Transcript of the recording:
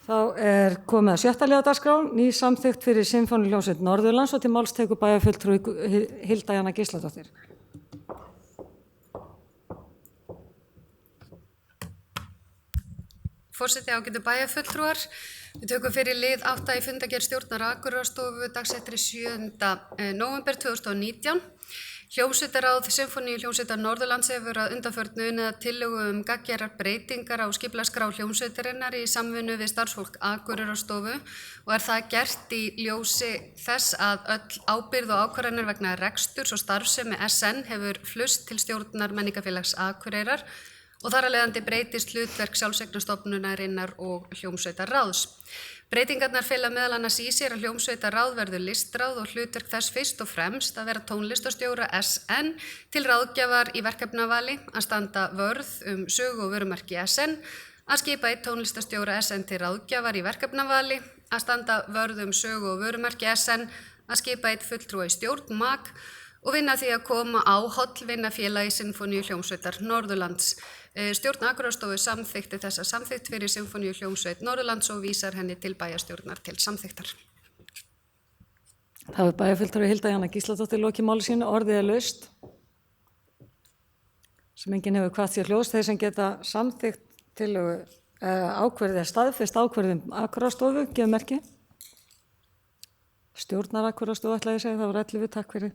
Þá komið að 6. liða dagskrá, ný samþykkt fyrir Sinfóníuhljómsveit Norðurlands og til máls tekur bæjarfulltrúi Hilda Jana Gísladóttir. Forseti, ágætu bæjarfulltrúar, við tökum fyrir lið 8 í fundargerð stjórnar Akureyrarstofu dagsettri 7. nóvember 2019. Hljómsveitaráð Sinfóníuhljómsveitar Norðurlands hefur að undanförnu unnið að tillögu gagngerar breytingar á skipulagsskrá hljómsveitarinnar í samvinnu við starfsfólk Akureyrarstofu og það gert í ljósi þess að öll ábyrgð og ákvarðanir vegna reksturs og starfsemi SN hefur flust til stjórnar Menningarfélags Akureyrar og þar að leiðandi breytist hlutverk sjálfseignarstofnunarinnar og hljómsveitarráðs. Breytingarnar fela meðal annars í sér að hljómsveitarráð verður listráð og hlutverk þess fyrst og fremst að vera tónlistarstjóra SN til ráðgjafar í verkefnavali, að standa vörð sögu og vörumerki SN, að skipa einn tónlistarstjóra SN til ráðgjafar í verkefnavali, að standa vörð sögu og vörumerki SN, að skipa einn fulltrúa í stjórn MAG og vinna því að koma á hollvinafélagi Sinfóníuhljómsveitar Norðurlands. Stjórn Akureyrarstofu samþykkti þessa samþykkt fyrir Sinfóníuhljómsveit Norðurlands og vísar henni til bæjarstjórnar til samþykktar. Það er bæjarfulltrúi Hilda Jana Gísladóttir lokið máli sínu, orðið laust. Sem enginn hefur hvatt sér hljóðs, þeir sem geta samþykkt tillögu ákvörðið eða staðfest ákvörðum Akureyrarstofu, gefur merki. Stjórnar Akureyrarstofu ætla ég að segja, það var 11, takk fyrir.